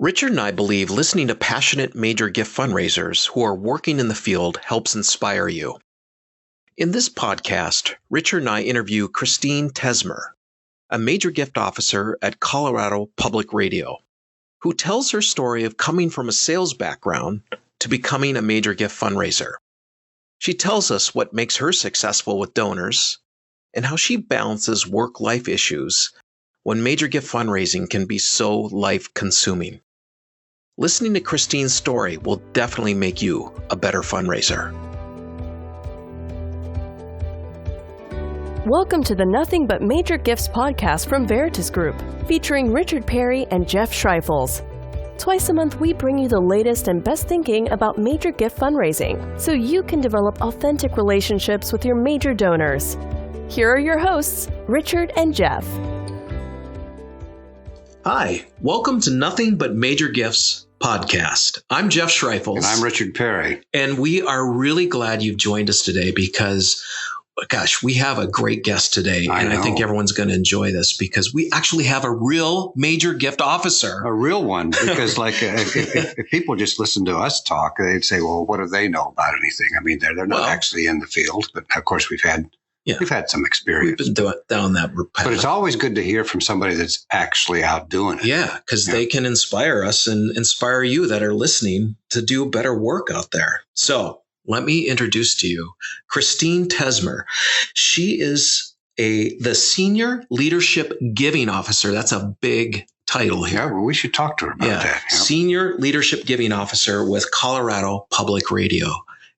Richard and I believe listening to passionate major gift fundraisers who are working in the field helps inspire you. In this podcast, Richard and I interview Christine Tesmer, a major gift officer at Colorado Public Radio, who tells her story of coming from a sales background to becoming a major gift fundraiser. She tells us what makes her successful with donors and how she balances work-life issues when major gift fundraising can be so life-consuming. Listening to Christine's story will definitely make you a better fundraiser. Welcome to the Nothing But Major Gifts podcast from Veritas Group, featuring Richard Perry and Jeff Schreifels. Twice a month, we bring you the latest and best thinking about major gift fundraising, so you can develop authentic relationships with your major donors. Here are your hosts, Richard and Jeff. Hi, welcome to Nothing But Major Gifts podcast. I'm Jeff Schreifels. And I'm Richard Perry. And we are really glad you've joined us today because we have a great guest today. I think everyone's going to enjoy this because we actually have a real major gift officer. A real one. Because if people just listen to us talk, they'd say, well, what do they know about anything? I mean, they're not actually in the field, but of course we've had some experience. We've been down that path. But it's always good to hear from somebody that's actually out doing it. Yeah, because they can inspire us and inspire you that are listening to do better work out there. So let me introduce to you Christine Tesmer. She is the Senior Leadership Giving Officer. That's a big title here. Yeah, well, we should talk to her about that. Yeah. Senior Leadership Giving Officer with Colorado Public Radio.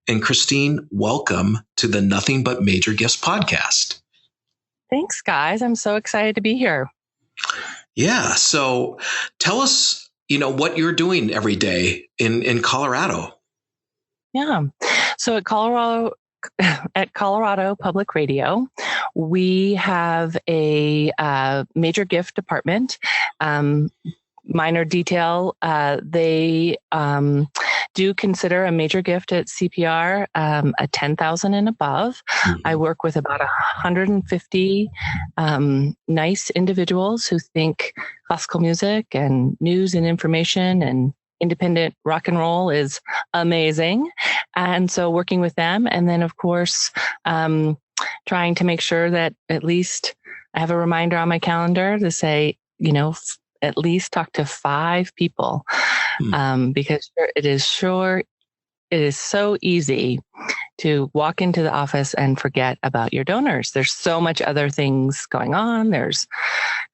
And Christine, welcome to the Nothing But Major Gifts podcast. Thanks, guys. I'm so excited to be here. Yeah. So tell us, what you're doing every day in Colorado. Yeah. So at Colorado Public Radio, we have a major gift department. Minor detail, they do consider a major gift at CPR a $10,000 and above. Mm-hmm. I work with about 150 nice individuals who think classical music and news and information and independent rock and roll is amazing. And so working with them, and then of course, trying to make sure that at least I have a reminder on my calendar to say, at least talk to 5 people, because it is so easy to walk into the office and forget about your donors. There's so much other things going on. There's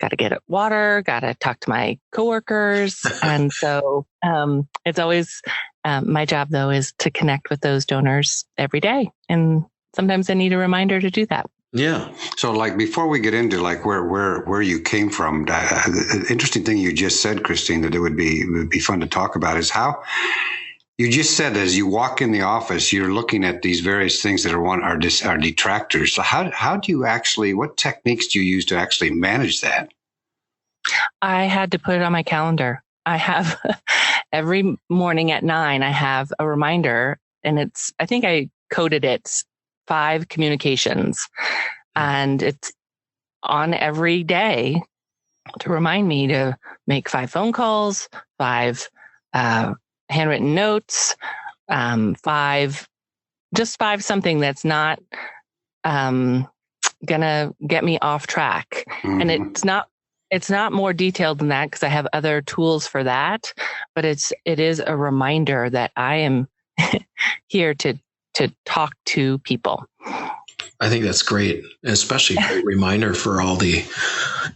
got to get water, got to talk to my coworkers. And so it's always my job, though, is to connect with those donors every day. And sometimes I need a reminder to do that. Yeah. So before we get into where you came from, the interesting thing you just said, Christine, that it would be fun to talk about is how you just said as you walk in the office, you're looking at these various things that are detractors. So how do you what techniques do you use to actually manage that? I had to put it on my calendar. I have every morning at 9, I have a reminder, and I think I coded it 5 communications, and it's on every day to remind me to make 5 phone calls, 5 handwritten notes, 5 something that's not gonna get me off track. Mm-hmm. And it's not more detailed than that because I have other tools for that, but it is a reminder that I am here to talk to people. I think that's great, especially a great reminder for all the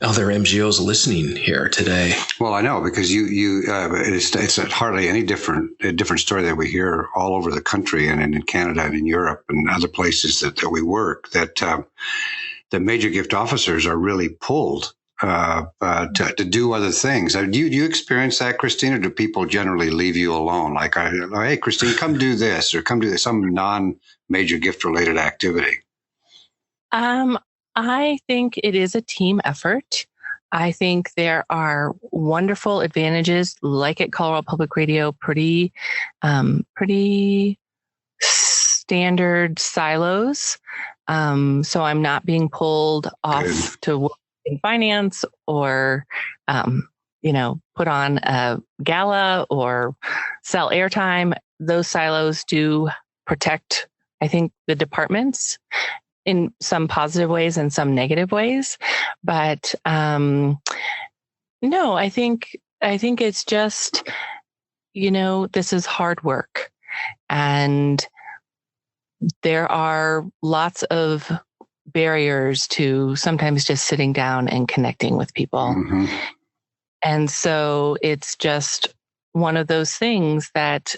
other MGOs listening here today. Well, I know because it's hardly any different story that we hear all over the country and in Canada and in Europe and other places that we work, that the major gift officers are really pulled to do other things. Do you experience that, Christine, or do people generally leave you alone? Like, hey, Christine, come do this, or come do some non-major gift-related activity? I think it is a team effort. I think there are wonderful advantages, like at Colorado Public Radio, pretty standard silos. So I'm not being pulled off to work in finance or put on a gala or sell airtime. Those silos do protect, I think, the departments in some positive ways and some negative ways. But no, I think it's just, this is hard work. And there are lots of barriers to sometimes just sitting down and connecting with people. Mm-hmm. And so it's just one of those things that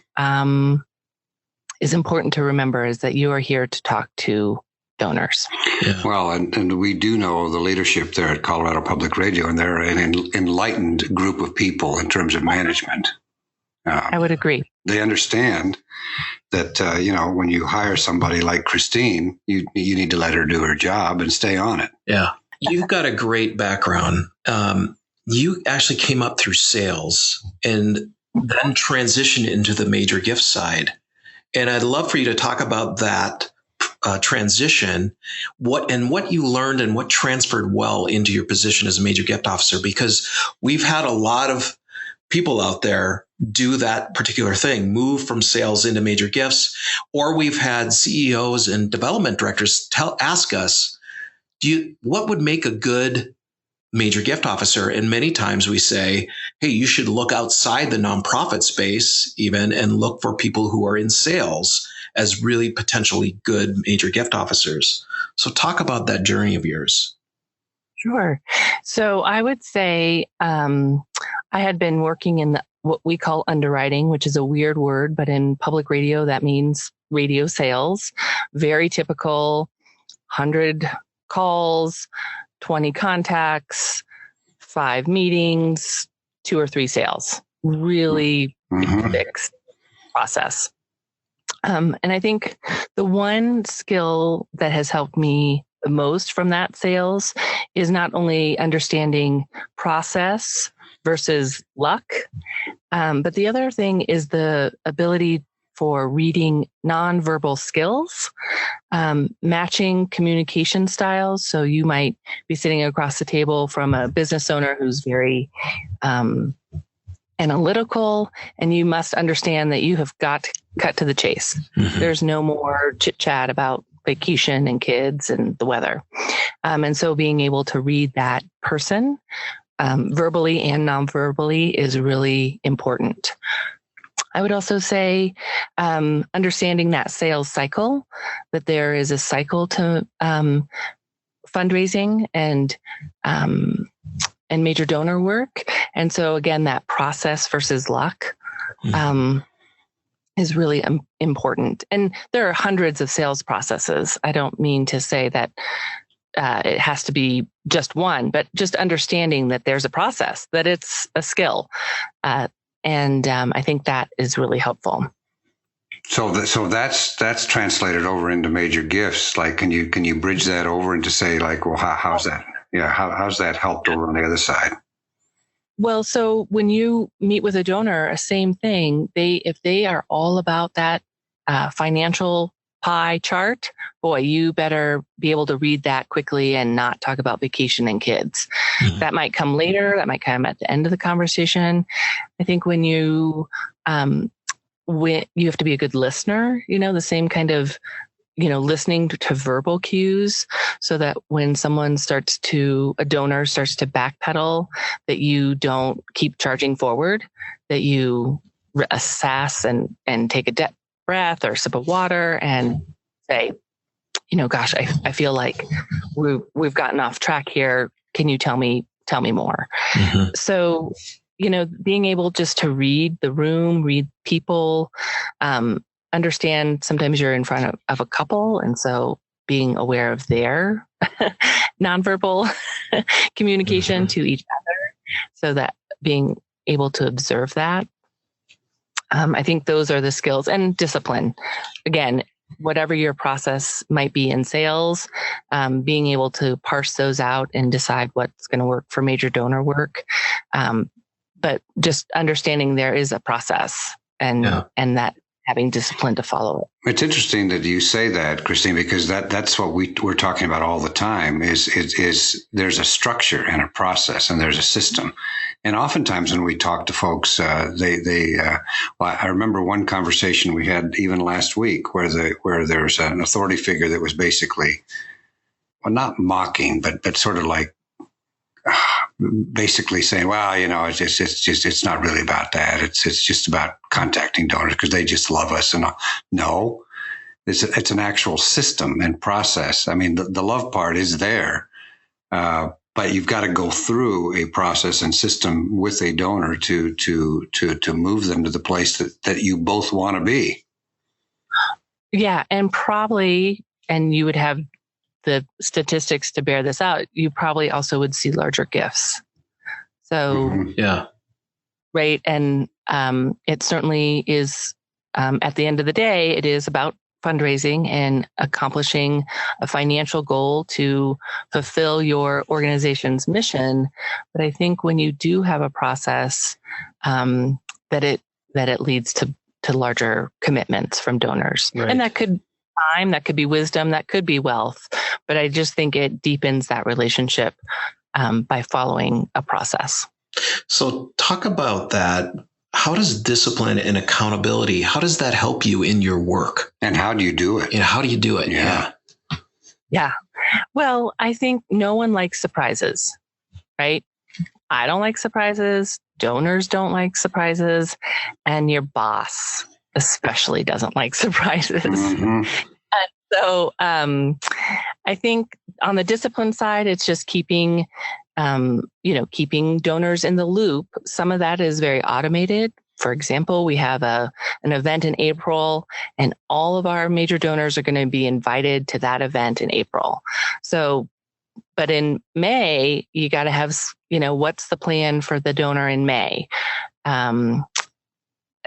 is important to remember, is that you are here to talk to donors. Yeah. Well, and we do know the leadership there at Colorado Public Radio, and they're an enlightened group of people in terms of management. I would agree. They understand that, when you hire somebody like Christine, you need to let her do her job and stay on it. Yeah. You've got a great background. You actually came up through sales and then transitioned into the major gift side. And I'd love for you to talk about that transition, what you learned and what transferred well into your position as a major gift officer, because we've had a lot of people out there do that particular thing, move from sales into major gifts, or we've had CEOs and development directors ask us, what would make a good major gift officer? And many times we say, hey, you should look outside the nonprofit space even and look for people who are in sales as really potentially good major gift officers. So talk about that journey of yours. Sure. So I would say I had been working in what we call underwriting, which is a weird word, but in public radio, that means radio sales. Very typical, 100 calls, 20 contacts, 5 meetings, 2 or 3 sales. Really fixed process. And I think the one skill that has helped me the most from that sales is not only understanding process versus luck, but the other thing is the ability for reading nonverbal skills, matching communication styles. So you might be sitting across the table from a business owner who's very analytical, and you must understand that you have got to cut to the chase. Mm-hmm. There's no more chit chat about vacation and kids and the weather. And so being able to read that person verbally and non-verbally is really important. I would also say understanding that sales cycle, that there is a cycle to fundraising and major donor work. And so again, that process versus luck is really important. And there are hundreds of sales processes. I don't mean to say that it has to be just one, but just understanding that there's a process, that it's a skill. And I think that is really helpful. So that's translated over into major gifts. Like, can you bridge that over into say, like, well, how's that? Yeah, how's that helped over on the other side? Well, so when you meet with a donor, same thing. If they are all about that financial pie chart, boy, you better be able to read that quickly and not talk about vacation and kids. Mm-hmm. That might come later. That might come at the end of the conversation. I think when you have to be a good listener, the same kind of, listening to verbal cues, so that when a donor starts to backpedal, that you don't keep charging forward, that you assess and take a deep breath or sip of water and say, gosh, I feel like we've gotten off track here. Can you tell me more? Mm-hmm. So, being able just to read the room, read people, understand sometimes you're in front of a couple. And so being aware of their nonverbal communication to each other, so that being able to observe that. I think those are the skills, and discipline. Again, whatever your process might be in sales, being able to parse those out and decide what's going to work for major donor work. But just understanding there is a process and that having discipline to follow it. It's interesting that you say that, Christine, because that's what we're talking about all the time is there's a structure and a process and there's a system. And oftentimes when we talk to folks, well, I remember one conversation we had even last week where there's an authority figure that was basically, well, not mocking, but sort of like basically saying, well, it's not really about that. It's just about contacting donors because they just love us. And no, it's an actual system and process. I mean, the love part is there, but you've got to go through a process and system with a donor to move them to the place that you both want to be. Yeah, and you would have the statistics to bear this out, you probably also would see larger gifts. So, yeah. Right. And it certainly is, at the end of the day, it is about fundraising and accomplishing a financial goal to fulfill your organization's mission. But I think when you do have a process, that it leads to larger commitments from donors. Right. And that could time, that could be wisdom, that could be wealth. But I just think it deepens that relationship by following a process. So talk about that. How does discipline and accountability, how does that help you in your work? And how do you do it? And how do you do it? Yeah. Yeah. Well, I think no one likes surprises, right? I don't like surprises. Donors don't like surprises. And your boss especially doesn't like surprises. Mm-hmm. And so I think on the discipline side, it's just keeping donors in the loop. Some of that is very automated. For example, we have an event in April, and all of our major donors are going to be invited to that event in April. So, but in May, you got to have, what's the plan for the donor in May?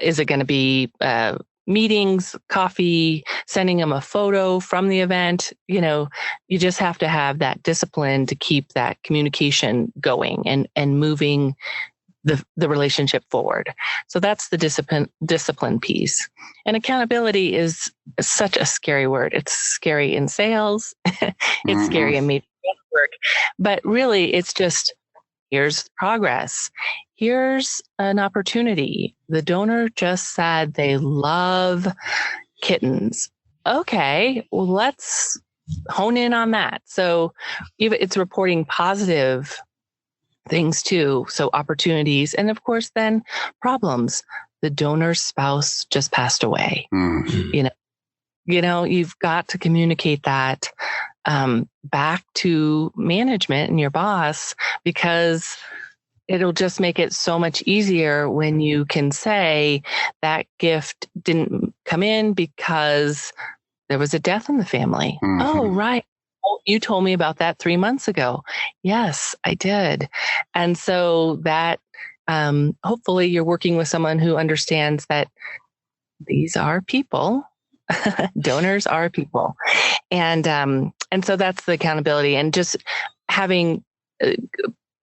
Is it going to be meetings, coffee, sending them a photo from the event? You just have to have that discipline to keep that communication going and moving the relationship forward. So that's the discipline piece. And accountability is such a scary word. It's scary in sales. It's scary in major work. But really, it's just, here's progress. Here's an opportunity. The donor just said they love kittens. Okay, well, let's hone in on that. So it's reporting positive things too. So opportunities. And of course, then problems. The donor's spouse just passed away. Mm-hmm. You've got to communicate that back to management and your boss, because it'll just make it so much easier when you can say that gift didn't come in because there was a death in the family. Mm-hmm. Oh, right. Oh, you told me about that 3 months ago. Yes, I did. And so that hopefully you're working with someone who understands that these are people. Donors are people. And so that's the accountability, and just having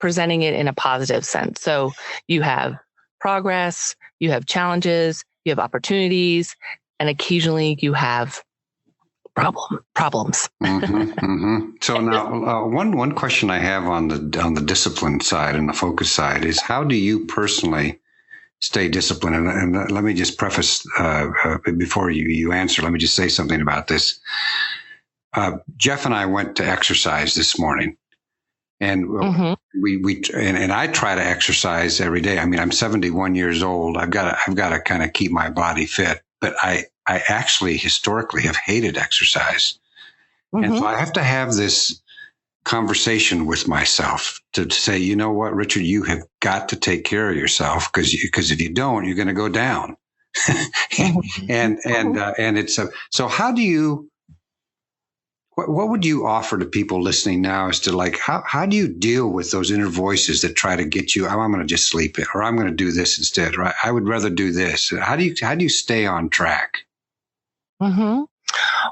presenting it in a positive sense. So you have progress, you have challenges, you have opportunities, and occasionally you have problems. Mm-hmm, mm-hmm. So now, one question I have on the discipline side and the focus side is, how do you personally stay disciplined? And let me just preface before you answer. Let me just say something about this. Jeff and I went to exercise this morning, and mm-hmm. we I try to exercise every day. I mean, I'm 71 years old. I've got to kind of keep my body fit, but I actually historically have hated exercise. Mm-hmm. And so I have to have this conversation with myself to say, you know what, Richard, you have got to take care of yourself, because if you don't, you're going to go down. and it's so how do you, what would you offer to people listening now as to, like, how do you deal with those inner voices that try to get you, oh, I'm going to just sleep it, or I'm going to do this instead, or I would rather do this. How do you stay on track? Mm-hmm.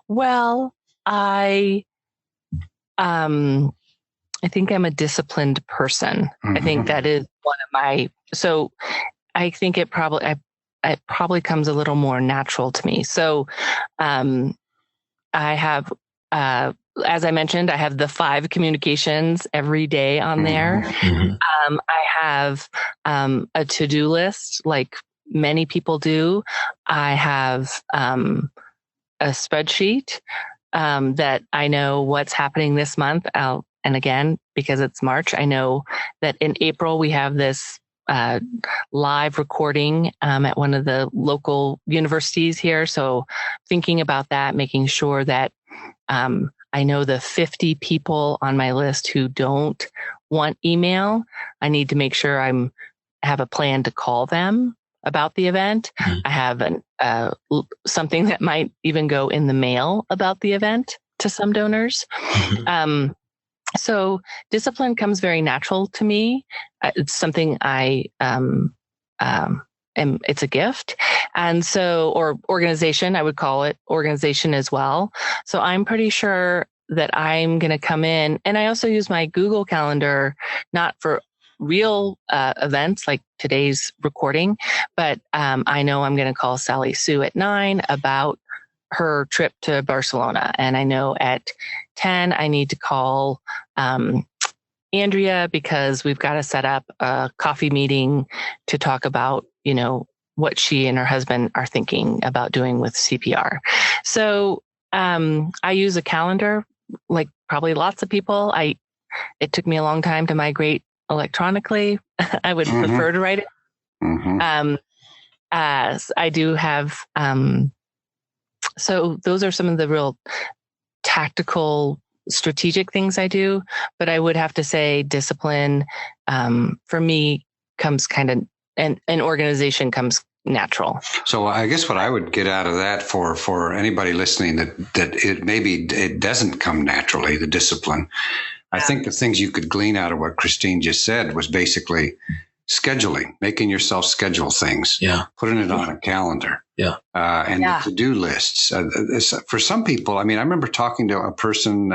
Well, I think I'm a disciplined person. Mm-hmm. I think that is one of my, so I think it probably, it probably comes a little more natural to me. So I have, as I mentioned, I have the 5 communications every day on there. Mm-hmm. I have a to-do list like many people do. I have a spreadsheet that I know what's happening this month. And again, because it's March, I know that in April we have this live recording at one of the local universities here. So thinking about that, making sure that I know the 50 people on my list who don't want email. I need to make sure I have a plan to call them about the event. Mm-hmm. I have something that might even go in the mail about the event to some donors. Mm-hmm. So discipline comes very natural to me. It's something it's a gift. And so, or organization, I would call it organization as well. So I'm pretty sure that I'm going to come in, and I also use my Google Calendar, not for real events like today's recording, but I know I'm going to call Sally Sue at 9 about her trip to Barcelona. And I know at 10, I need to call Andrea because we've got to set up a coffee meeting to talk about, what she and her husband are thinking about doing with CPR. So I use a calendar like probably lots of people. It took me a long time to migrate electronically. I would mm-hmm. prefer to write it. Mm-hmm. As I do have, so those are some of the real tactical, strategic things I do. But I would have to say discipline for me comes kind of, and organization comes natural. So I guess what I would get out of that for anybody listening that it doesn't come naturally, the discipline. I think the things you could glean out of what Christine just said was basically scheduling, making yourself schedule things, putting it on a calendar, and the to-do lists. For some people, I mean, I remember talking to a person,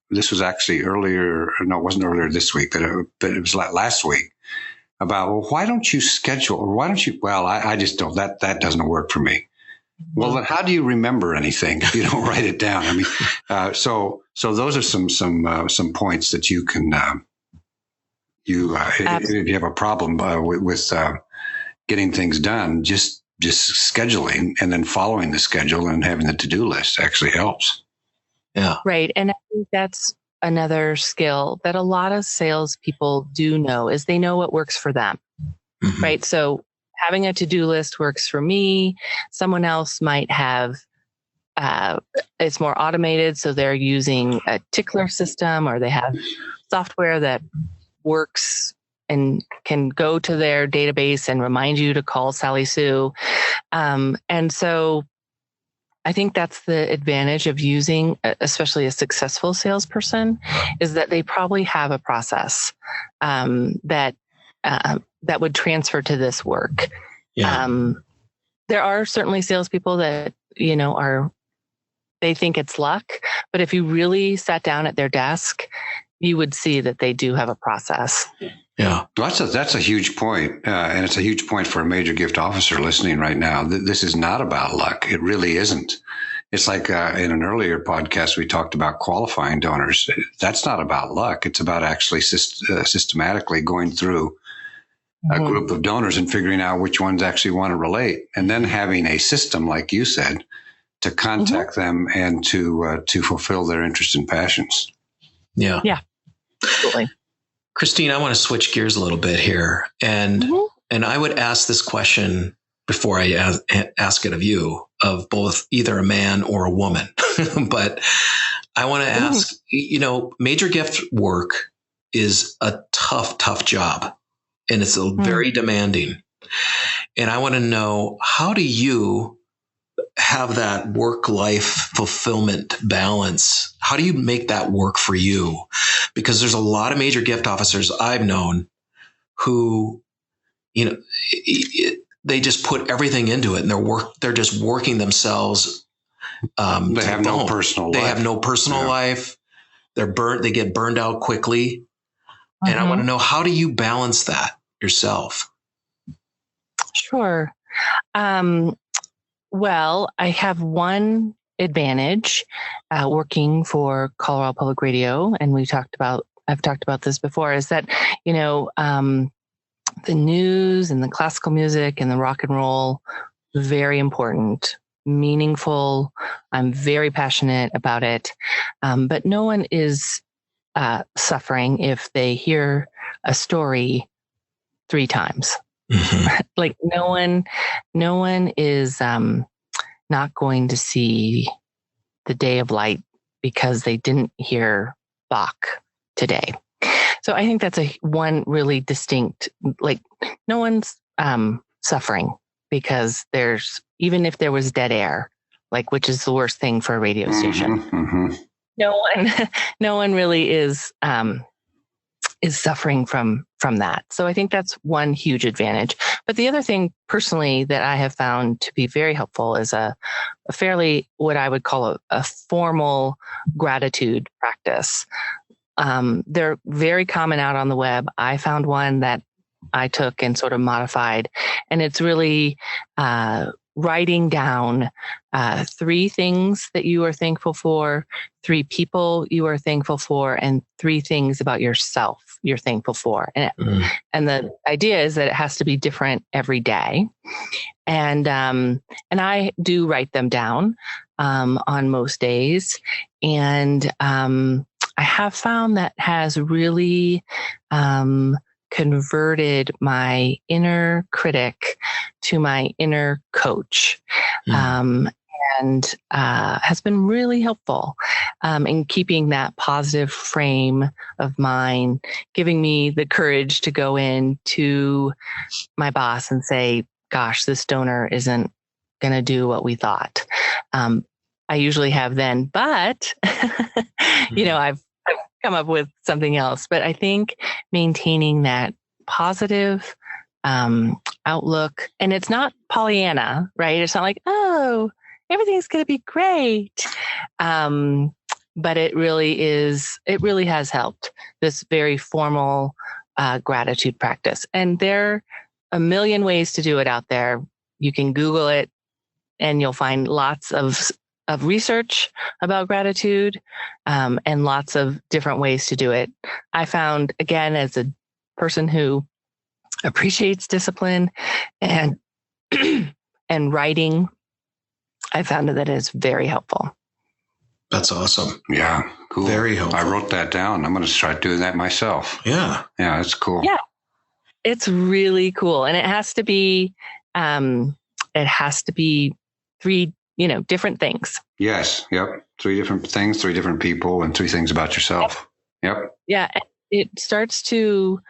this was actually earlier, no, it wasn't earlier this week, but it was last week, about, well, why don't you schedule, or why don't you, well, I just don't, that doesn't work for me. Well, then how do you remember anything if you don't write it down? I mean, so those are some points that you can, if you have a problem with getting things done, just scheduling and then following the schedule and having the to-do list actually helps. Yeah. Right. And I think that's another skill that a lot of salespeople do know is they know what works for them. Mm-hmm. Right. So having a to-do list works for me. Someone else might have, it's more automated. So they're using a tickler system, or they have software that works and can go to their database and remind you to call Sally Sue. And so I think that's the advantage of using, especially a successful salesperson, is that they probably have a process that would transfer to this work. Yeah. There are certainly salespeople that, they think it's luck, but if you really sat down at their desk, you would see that they do have a process. Yeah, that's a huge point, and it's a huge point for a major gift officer listening right now. This is not about luck. It really isn't. It's like in an earlier podcast, we talked about qualifying donors. That's not about luck. It's about actually systematically going through a group of donors and figuring out which ones actually want to relate, and then having a system, like you said, to contact them and to fulfill their interests and passions. Yeah. Yeah. Absolutely. Christine, I want to switch gears a little bit here. And I would ask this question before I ask it of you, of both either a man or a woman. But I want to ask, major gift work is a tough job, and it's very demanding. And I want to know, how do you have that work-life fulfillment balance? How do you make that work for you? Because there's a lot of major gift officers I've known who, they just put everything into it, and they're just working themselves. They have no personal life. They have no personal life. They get burned out quickly. And I want to know, how do you balance that yourself? Sure. Well, I have one advantage working for Colorado Public Radio, and I've talked about this before, is that, the news and the classical music and the rock and roll, very important, meaningful. I'm very passionate about it. But no one is suffering if they hear a story 3 times. Mm-hmm. Like no one is not going to see the Day of Light because they didn't hear Bach today. So I think that's one really distinct, like no one's suffering because even if there was dead air, like, which is the worst thing for a radio station. Mm-hmm. No one really is suffering from that. So I think that's one huge advantage. But the other thing personally that I have found to be very helpful is a fairly, what I would call a formal gratitude practice. They're very common out on the web. I found one that I took and sort of modified, and it's really writing down 3 things that you are thankful for, 3 people you are thankful for, and 3 things about yourself you're thankful for. And the idea is that it has to be different every day. And I do write them down on most days. And I have found that has really converted my inner critic to my inner coach, and has been really helpful in keeping that positive frame of mind, giving me the courage to go in to my boss and say, gosh, this donor isn't going to do what we thought. I usually have then, but, I've come up with something else. But I think maintaining that positive outlook, and it's not Pollyanna, right? It's not like, oh, everything's going to be great. But it really has helped, this very formal gratitude practice. And there are a million ways to do it out there. You can Google it and you'll find lots of research about gratitude, and lots of different ways to do it. I found, again, as a person who appreciates discipline and and writing, I found that it is very helpful. That's awesome. Yeah, cool. Very helpful. I wrote that down. I'm going to start doing that myself. Yeah. Yeah, that's cool. Yeah, it's really cool. And it has to be 3 different things. Yes. Yep. 3 different things, 3 different people, and 3 things about yourself. Yep. Yeah. It starts to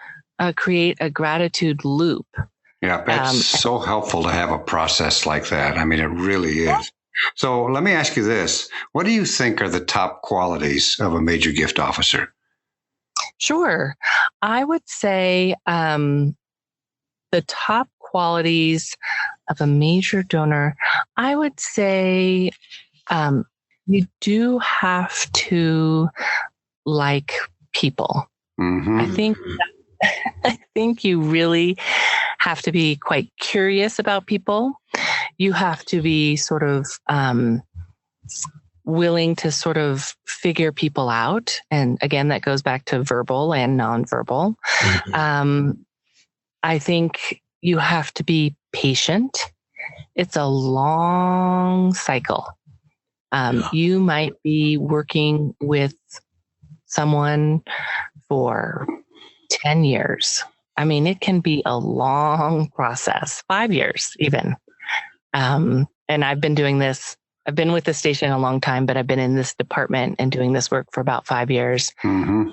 create a gratitude loop. Yeah. It's so helpful to have a process like that. I mean, it really is. So let me ask you this. What do you think are the top qualities of a major gift officer? Sure. I would say the top qualities of a major donor, I would say you do have to like people. Mm-hmm. I think you really have to be quite curious about people. You have to be sort of willing to sort of figure people out. And again, that goes back to verbal and nonverbal. Mm-hmm. I think you have to be patient. It's a long cycle. You might be working with someone for 10 years. I mean, it can be a long process, 5 years even. And I've been doing this. I've been with the station a long time, but I've been in this department and doing this work for about 5 years. Mm-hmm.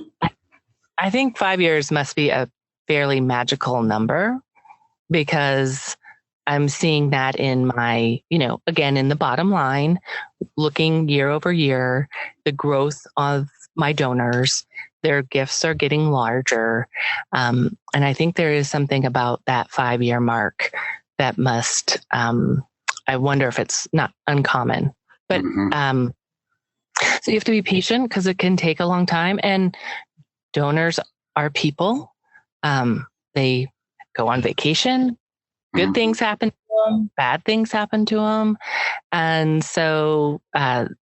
I think 5 years must be a fairly magical number, because I'm seeing that in my, again, in the bottom line, looking year over year, the growth of my donors, their gifts are getting larger. And I think there is something about that 5-year mark that must, I wonder if it's not uncommon, but, mm-hmm. So you have to be patient because it can take a long time, and donors are people. They go on vacation. Good things happen to them, bad things happen to them. And so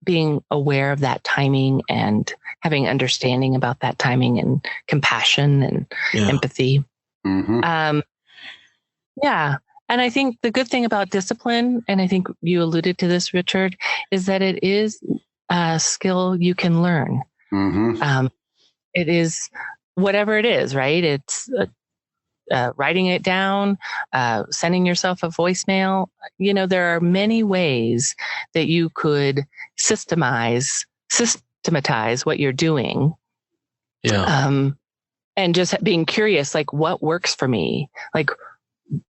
being aware of that timing and having understanding about that timing and compassion and empathy. Mm-hmm. Yeah. And I think the good thing about discipline, and I think you alluded to this, Richard, is that it is a skill you can learn. Mm-hmm. It is whatever it is, right? It's writing it down, sending yourself a voicemail. There are many ways that you could systematize what you're doing. Yeah. And just being curious, like, what works for me? Like,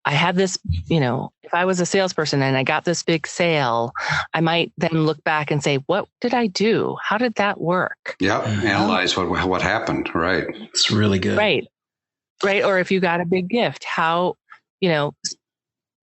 I had this, if I was a salesperson and I got this big sale, I might then look back and say, what did I do? How did that work? Yep. Analyze what happened. Right. It's really good. Right. Or if you got a big gift, how,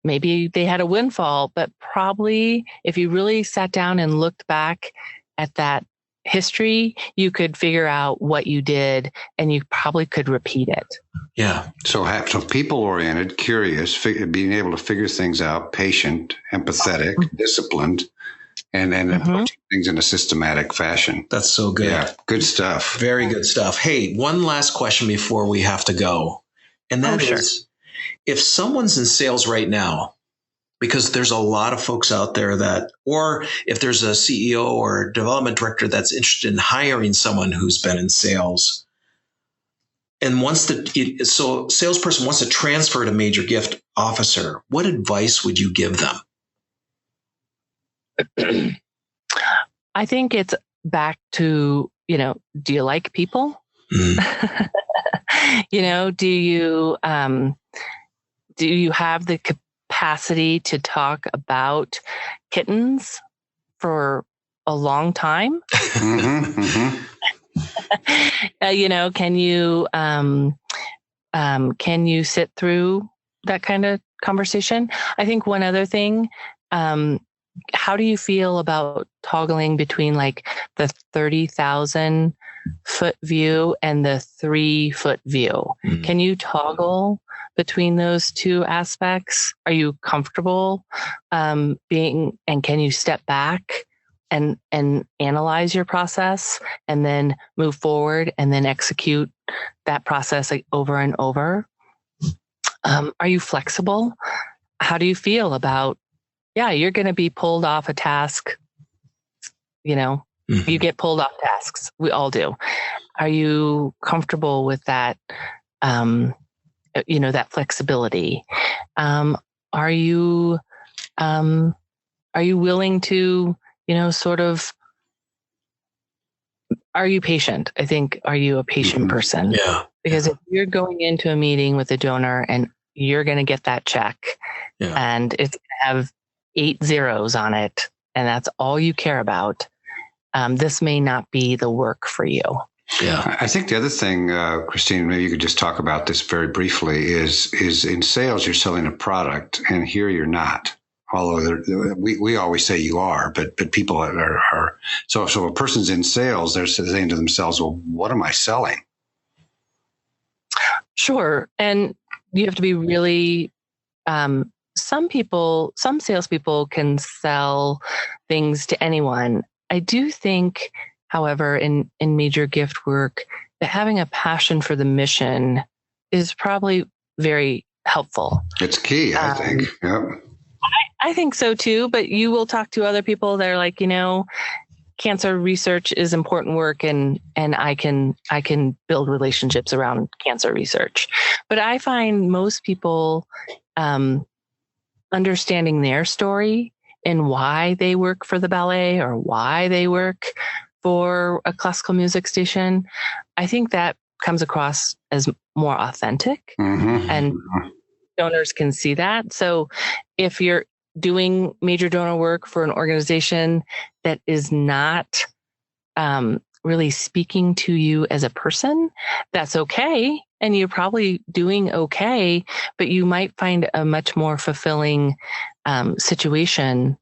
maybe they had a windfall, but probably if you really sat down and looked back at that history, you could figure out what you did and you probably could repeat it. Yeah. So people-oriented, curious, being able to figure things out, patient, empathetic, disciplined, and approaching things in a systematic fashion. That's so good. Yeah. Good stuff. Very good stuff. Hey, one last question before we have to go. And that is, if someone's in sales right now, because there's a lot of folks out there or if there's a CEO or development director that's interested in hiring someone who's been in sales, and salesperson wants to transfer to major gift officer, what advice would you give them? I think it's back to, do you like people? Mm. Do you have the capacity to talk about kittens for a long time? Mm-hmm, mm-hmm. Can you sit through that kind of conversation? I think one other thing, how do you feel about toggling between like the 30,000 foot view and the 3-foot view? Mm. Can you toggle between those two aspects? Are you comfortable and can you step back and analyze your process and then move forward and then execute that process like over and over? Are you flexible? How do you feel about, you're going to be pulled off a task, you get pulled off tasks. We all do. Are you comfortable with that, that flexibility? Are you willing to, are you patient? I think, are you a patient person? Yeah. Because if you're going into a meeting with a donor and you're going to get that check and it's going to have 8 zeros on it, and that's all you care about, this may not be the work for you. Yeah. I think the other thing, Christine, maybe you could just talk about this very briefly, is in sales, you're selling a product, and here you're not. Although we always say you are, but people are so if a person's in sales, they're saying to themselves, well, what am I selling? Sure. And you have to be really, some salespeople can sell things to anyone. I do think, however, in major gift work, that having a passion for the mission is probably very helpful. It's key, I think. Yep. I think so too, but you will talk to other people that are like, cancer research is important work and I can build relationships around cancer research. But I find most people understanding their story and why they work for the ballet or why they work for a classical music station, I think that comes across as more authentic, and donors can see that. So if you're doing major donor work for an organization that is not really speaking to you as a person, that's okay. And you're probably doing okay, but you might find a much more fulfilling situation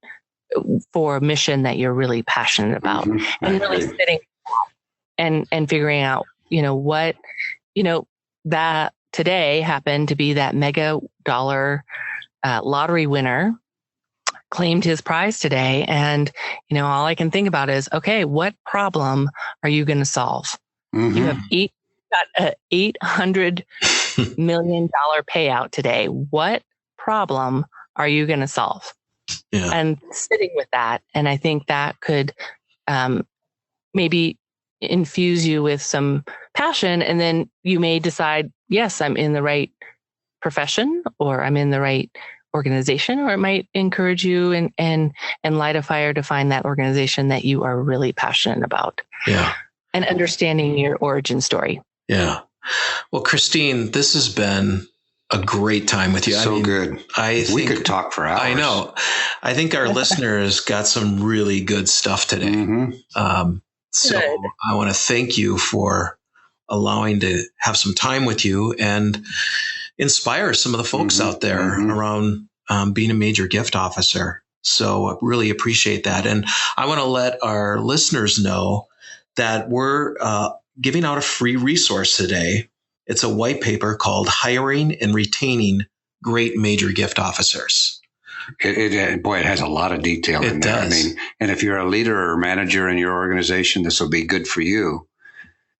for a mission that you're really passionate about, and really sitting and figuring out, what, that today happened to be that mega dollar lottery winner claimed his prize today. And, all I can think about is, okay, what problem are you going to solve? Mm-hmm. You have got a $800 million payout today. What problem are you going to solve? Yeah. And sitting with that. And I think that could maybe infuse you with some passion. And then you may decide, yes, I'm in the right profession, or I'm in the right organization, or it might encourage you and light a fire to find that organization that you are really passionate about. Yeah. And understanding your origin story. Yeah. Well, Christine, this has been a great time with you. So good. I think we could talk for hours. I know. I think our listeners got some really good stuff today. Mm-hmm. So good. I want to thank you for allowing to have some time with you and inspire some of the folks out there around being a major gift officer. So I really appreciate that. And I want to let our listeners know that we're giving out a free resource today. It's a white paper called Hiring and Retaining Great Major Gift Officers. It has a lot of detail in there. Does. I mean, and if you're a leader or manager in your organization, this will be good for you.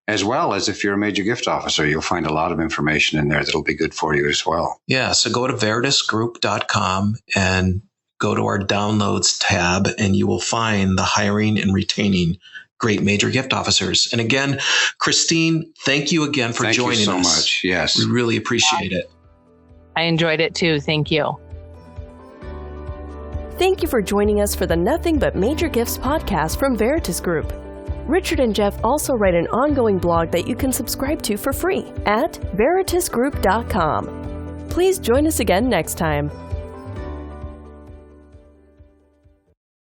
As well as if you're a major gift officer, you'll find a lot of information in there that'll be good for you as well. Yeah. So go to veritasgroup.com and go to our downloads tab, and you will find the Hiring and Retaining Great Major Gift Officers. And again, Christine, thank you again for joining us. Thank you so much. Yes. We really appreciate it. I enjoyed it too. Thank you. Thank you for joining us for the Nothing But Major Gifts podcast from Veritas Group. Richard and Jeff also write an ongoing blog that you can subscribe to for free at veritasgroup.com. Please join us again next time.